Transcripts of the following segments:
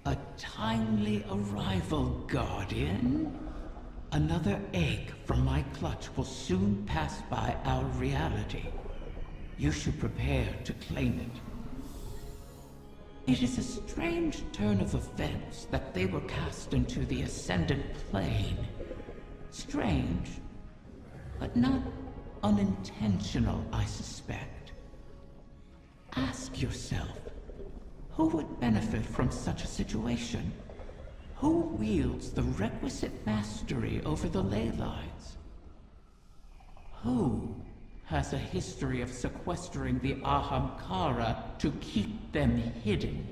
A timely arrival, Guardian. Another egg from my clutch will soon pass by our reality. You should prepare to claim it. It is a strange turn of events that they were cast into the Ascendant Plane. Strange, but not unintentional, I suspect. Ask yourself, who would benefit from such a situation? Who wields the requisite mastery over the ley lines? Who has a history of sequestering the Ahamkara to keep them hidden?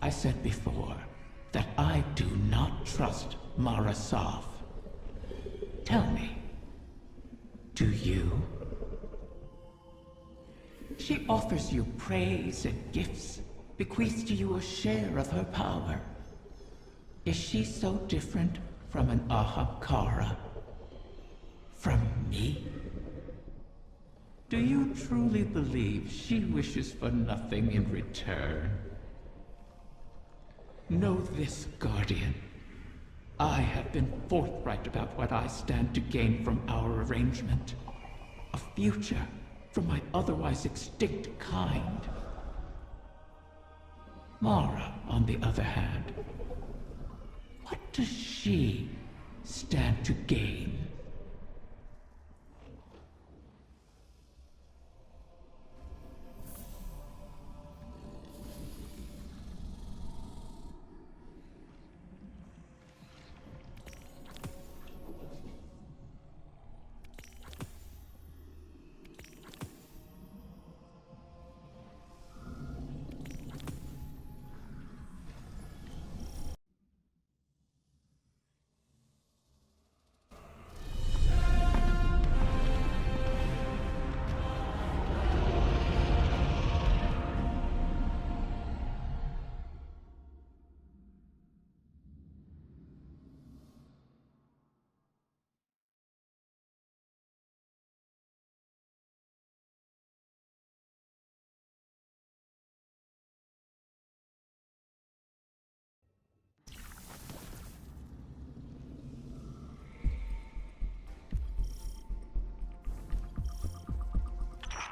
I said before that I do not trust Mara Sov. Tell me, do you? She offers you praise and gifts, bequeaths to you a share of her power. Is she so different from an Ahamkara? From me? Do you truly believe she wishes for nothing in return? Know this, Guardian. I have been forthright about what I stand to gain from our arrangement. A future for my otherwise extinct kind. Mara, on the other hand, what does she stand to gain?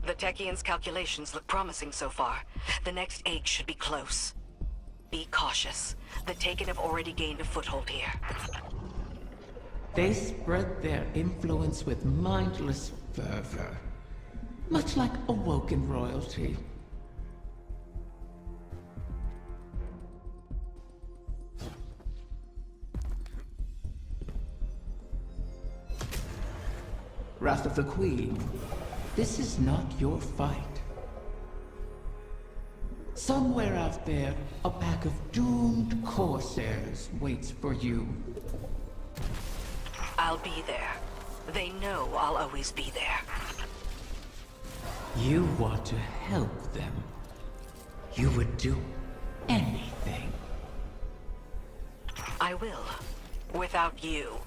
The Techians' calculations look promising so far. The next egg should be close. Be cautious. The Taken have already gained a foothold here. They spread their influence with mindless fervor, much like awoken royalty. Wrath of the Queen, this is not your fight. Somewhere out there, a pack of doomed Corsairs waits for you. I'll be there. They know I'll always be there. You want to help them. You would do anything. I will. Without you.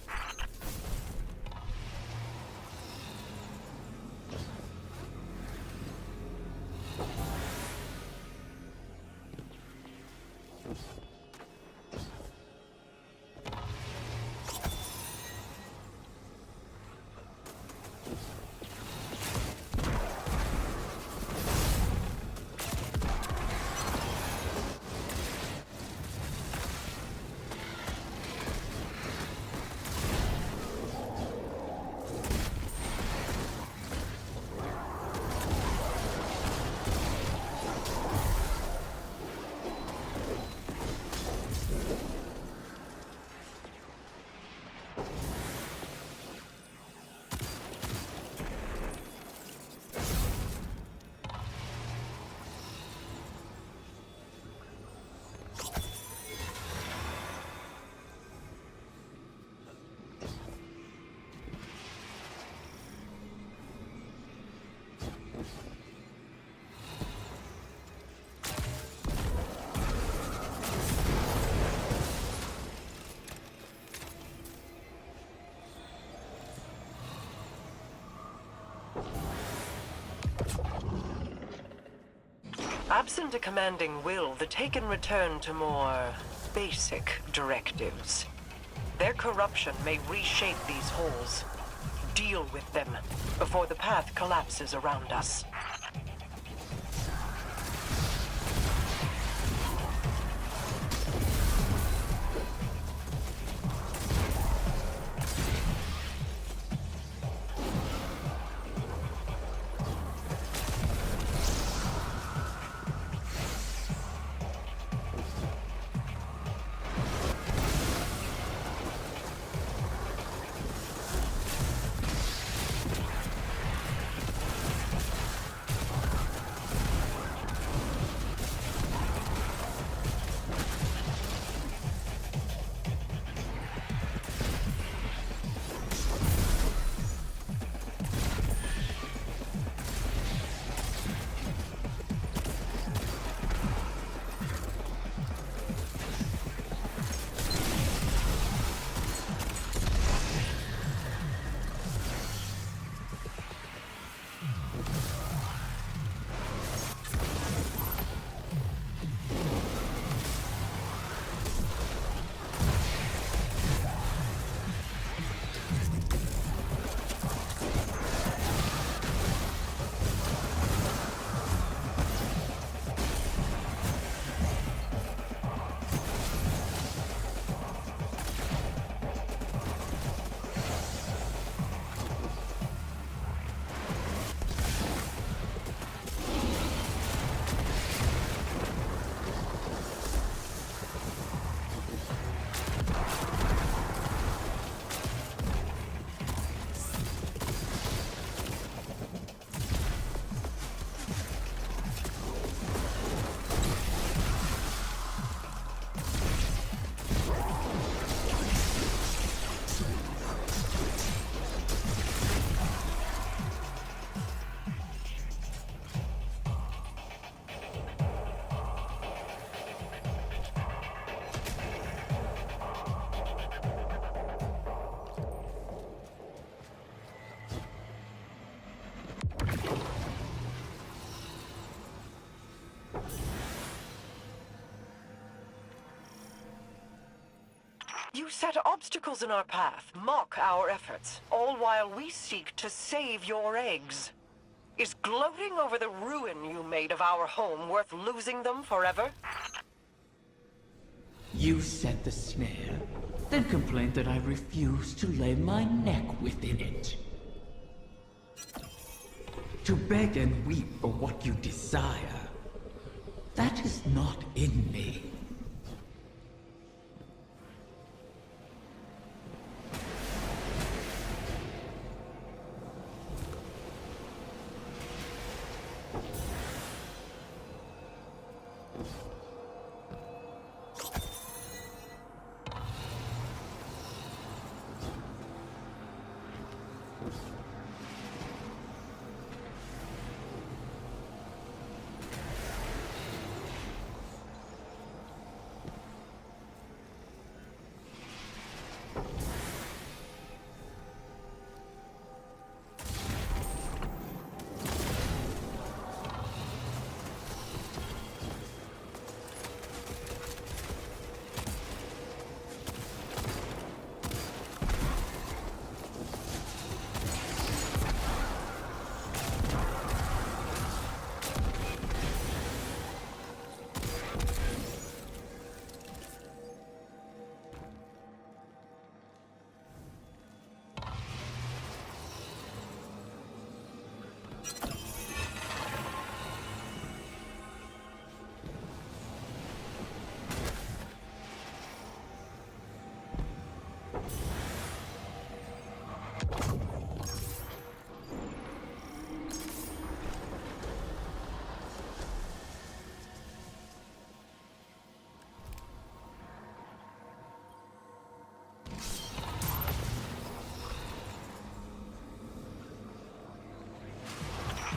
Absent a commanding will, the Taken return to more basic directives. Their corruption may reshape these holes. Deal with them before the path collapses around us. You set obstacles in our path, mock our efforts, all while we seek to save your eggs. Is gloating over the ruin you made of our home worth losing them forever? You set the snare, then complained that I refused to lay my neck within it. To beg and weep for what you desire, that is not in me.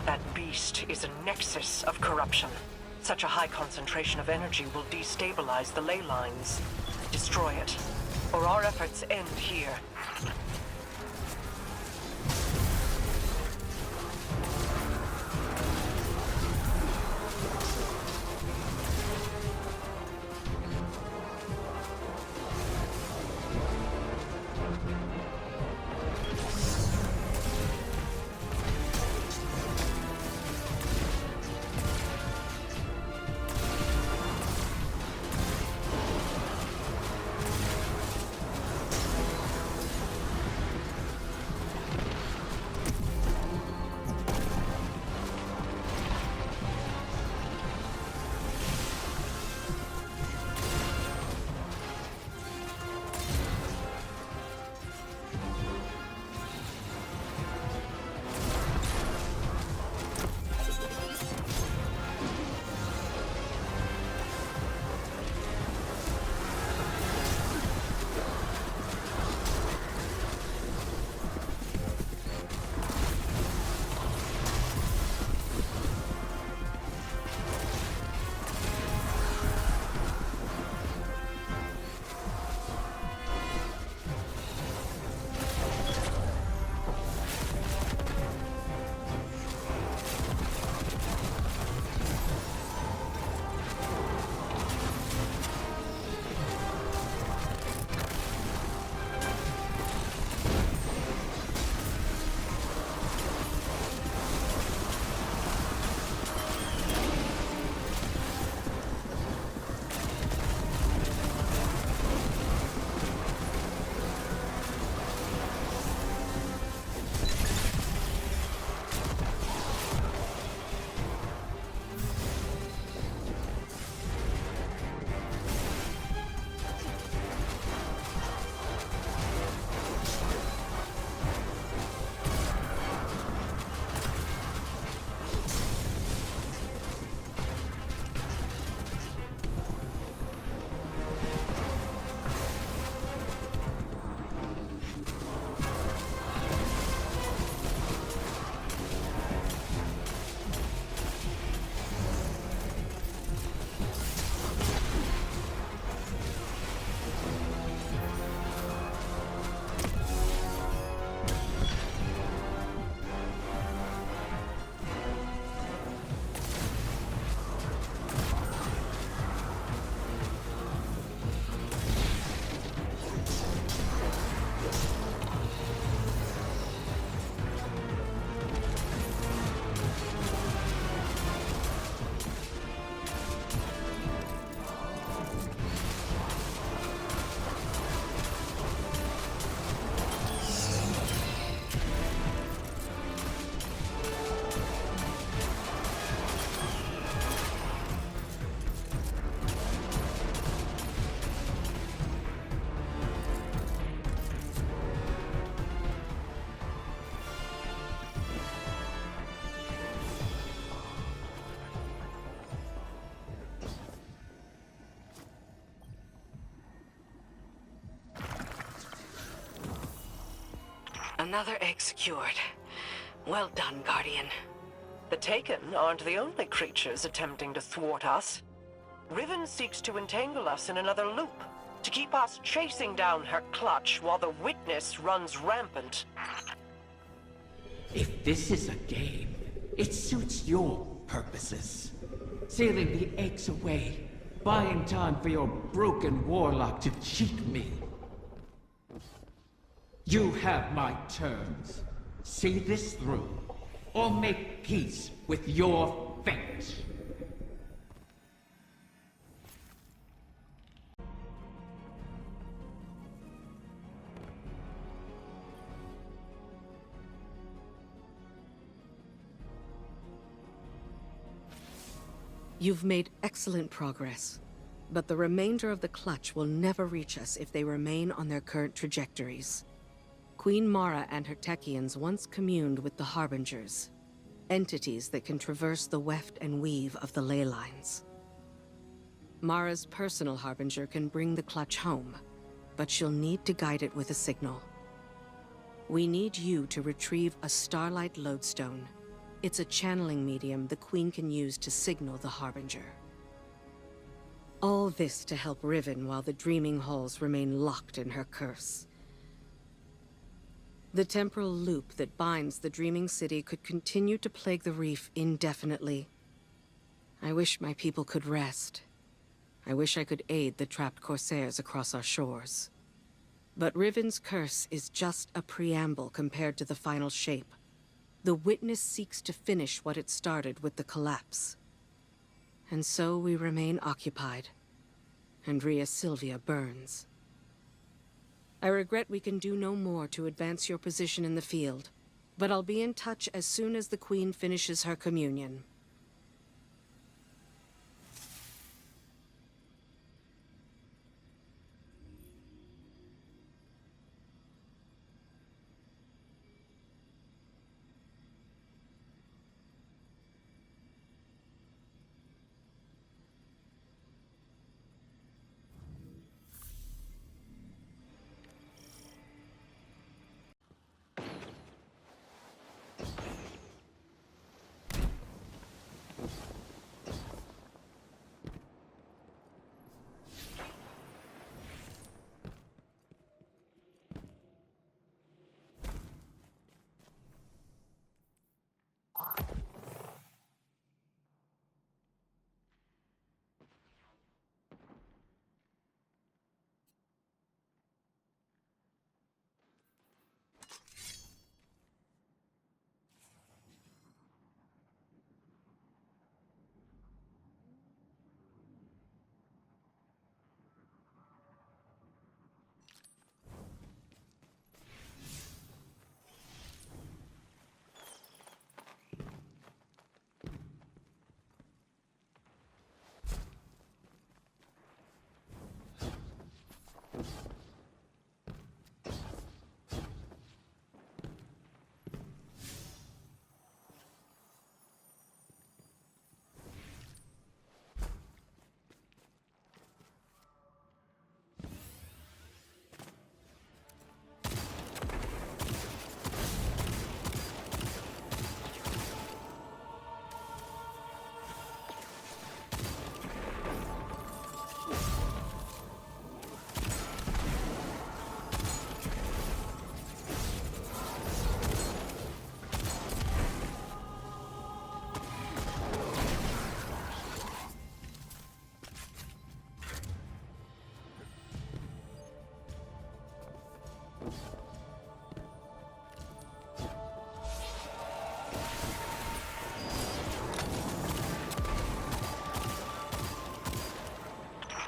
That beast is a nexus of corruption. Such a high concentration of energy will destabilize the ley lines. Destroy it, or our efforts end here. Another egg secured. Well done, Guardian. The Taken aren't the only creatures attempting to thwart us. Riven seeks to entangle us in another loop, to keep us chasing down her clutch while the Witness runs rampant. If this is a game, it suits your purposes. Sealing the eggs away, buying time for your broken warlock to cheat me. You have my terms. See this through, or make peace with your fate. You've made excellent progress, but the remainder of the Clutch will never reach us if they remain on their current trajectories. Queen Mara and her Techeuns once communed with the Harbingers, entities that can traverse the weft and weave of the ley lines. Mara's personal Harbinger can bring the Clutch home, but she'll need to guide it with a signal. We need you to retrieve a Starlight Lodestone. It's a channeling medium the Queen can use to signal the Harbinger. All this to help Riven while the Dreaming Halls remain locked in her curse. The temporal loop that binds the Dreaming City could continue to plague the reef indefinitely. I wish my people could rest. I wish I could aid the trapped Corsairs across our shores. But Riven's curse is just a preamble compared to the final shape. The Witness seeks to finish what it started with the collapse. And so we remain occupied. And Rhea Sylvia burns. I regret we can do no more to advance your position in the field, but I'll be in touch as soon as the Queen finishes her communion.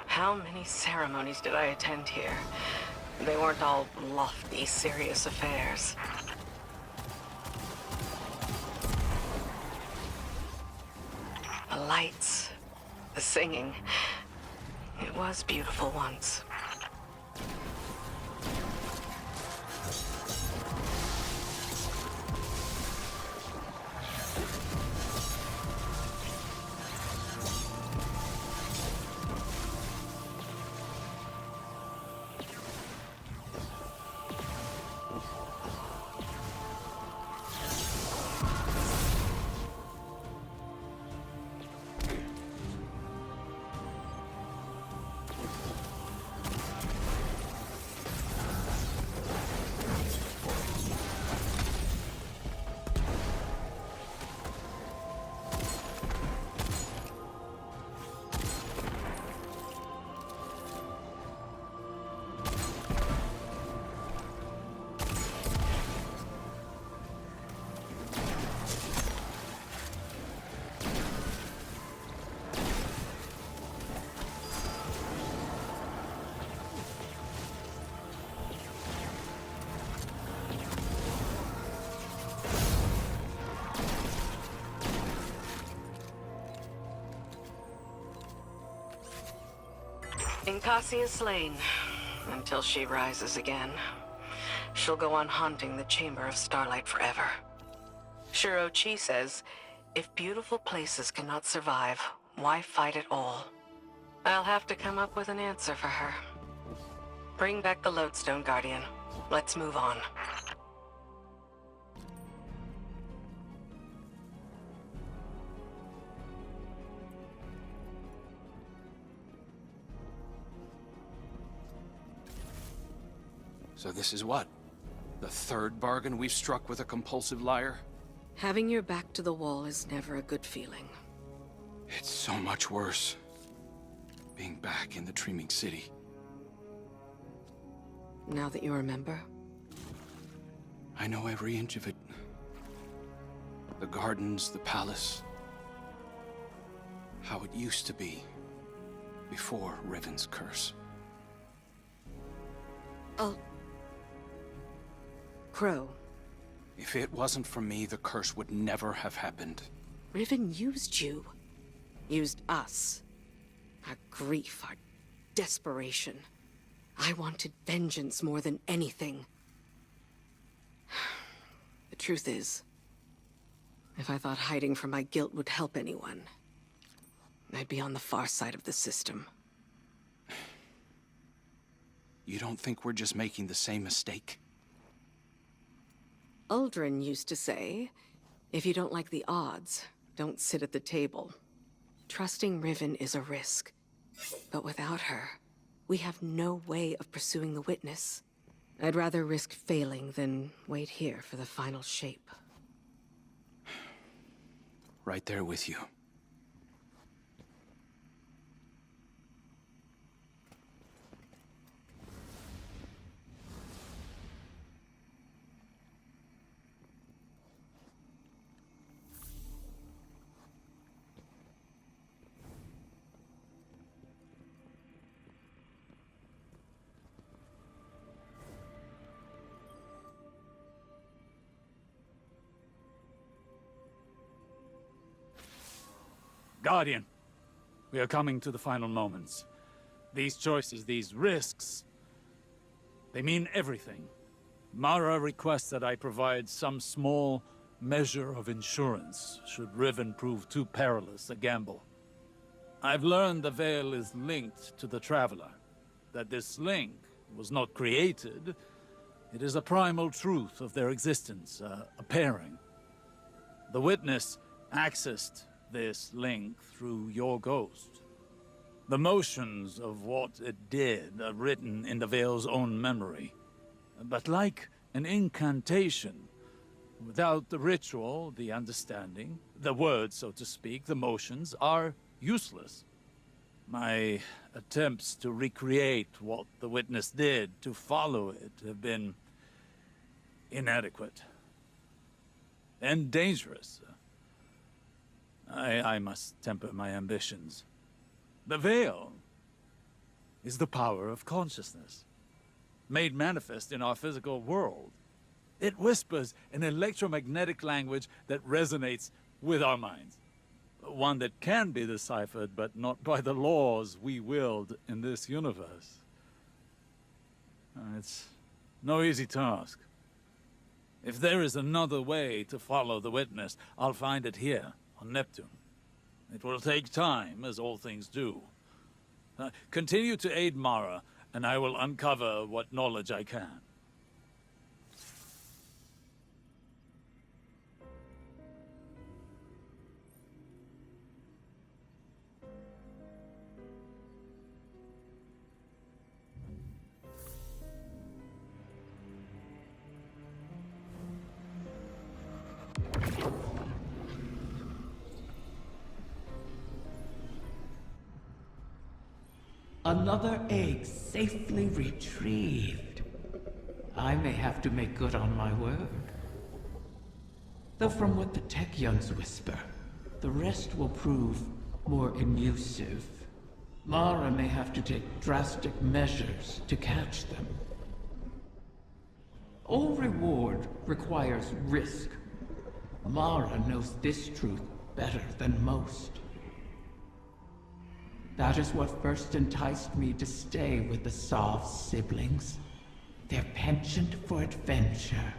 How many ceremonies did I attend here? They weren't all lofty, serious affairs. The lights, the singing. It was beautiful once. Inkasi is slain, until she rises again. She'll go on haunting the Chamber of Starlight forever. Shuro Chi says, if beautiful places cannot survive, why fight at all? I'll have to come up with an answer for her. Bring back the Lodestone Guardian. Let's move on. So this is what? The third bargain we've struck with a compulsive liar? Having your back to the wall is never a good feeling. It's so much worse. Being back in the Dreaming City. Now that you remember? I know every inch of it. The gardens, the palace. How it used to be. Before Riven's curse. Oh. Crow. If it wasn't for me, the curse would never have happened. Riven used you. Used us. Our grief, our desperation. I wanted vengeance more than anything. The truth is, if I thought hiding from my guilt would help anyone, I'd be on the far side of the system. You don't think we're just making the same mistake? Uldren used to say, if you don't like the odds, don't sit at the table. Trusting Riven is a risk. But without her, we have no way of pursuing the witness. I'd rather risk failing than wait here for the final shape. Right there with you. Guardian, we are coming to the final moments. These choices, these risks, they mean everything. Mara requests that I provide some small measure of insurance should Riven prove too perilous a gamble. I've learned the Veil is linked to the Traveler, that this link was not created. It is a primal truth of their existence, a pairing. The Witness accessed this link through your ghost. The motions of what it did are written in the Veil's own memory. But like an incantation, without the ritual, the understanding, the words, so to speak, the motions, are useless. My attempts to recreate what the Witness did, to follow it, have been inadequate. And dangerous. I must temper my ambitions. The Veil is the power of consciousness, made manifest in our physical world. It whispers an electromagnetic language that resonates with our minds. One that can be deciphered, but not by the laws we wield in this universe. It's no easy task. If there is another way to follow the Witness, I'll find it here. On Neptune. It will take time, as all things do. Continue to aid Mara, and I will uncover what knowledge I can. Another egg safely retrieved. I may have to make good on my word. Though from what the tech youngs whisper, the rest will prove more elusive. Mara may have to take drastic measures to catch them. All reward requires risk. Mara knows this truth better than most. That is what first enticed me to stay with the Sov siblings. Their penchant for adventure.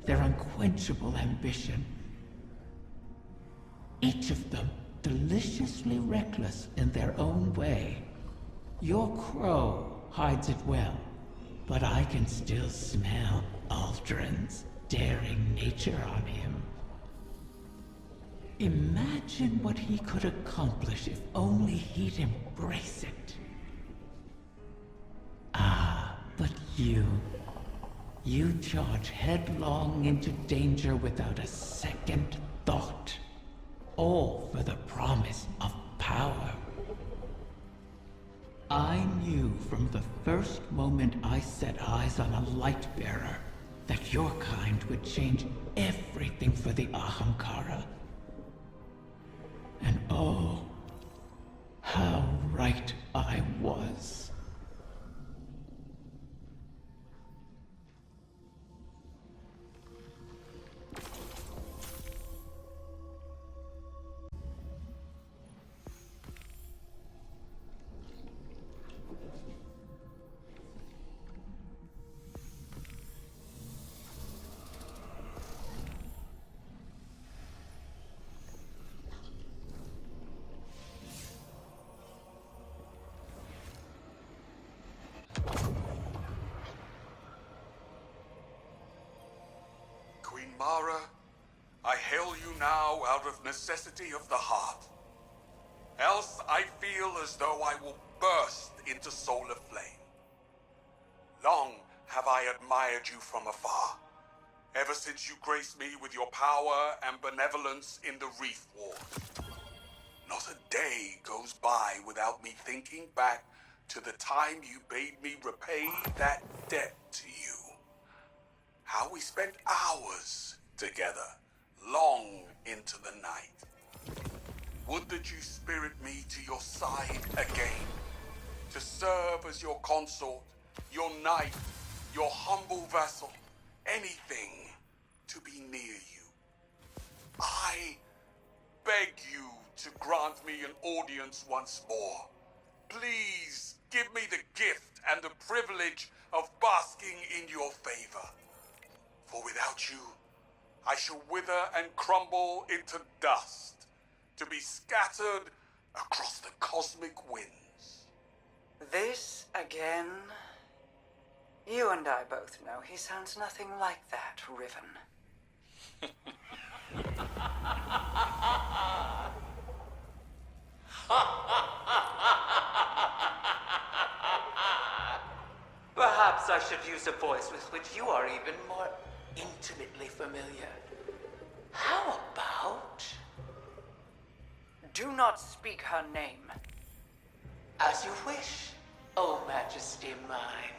Their unquenchable ambition. Each of them deliciously reckless in their own way. Your crow hides it well, but I can still smell Aldrin's daring nature on him. Imagine what he could accomplish if only he'd embrace it. Ah, but you charge headlong into danger without a second thought. All for the promise of power. I knew from the first moment I set eyes on a Lightbearer that your kind would change everything for the Ahamkara. And oh, how right I was. Queen Mara, I hail you now out of necessity of the heart. Else I feel as though I will burst into solar flame. Long have I admired you from afar, ever since you graced me with your power and benevolence in the Reef Ward. Not a day goes by without me thinking back to the time you bade me repay that debt to you. How we spent hours together, long into the night. Would that you spirit me to your side again, to serve as your consort, your knight, your humble vassal, anything to be near you. I beg you to grant me an audience once more. Please give me the gift and the privilege of basking in your favor. For without you, I shall wither and crumble into dust, to be scattered across the cosmic winds. This again? You and I both know he sounds nothing like that, Riven. Perhaps I should use a voice with which you are even more intimately familiar. How about... Do not speak her name. As you wish, O Majesty mine.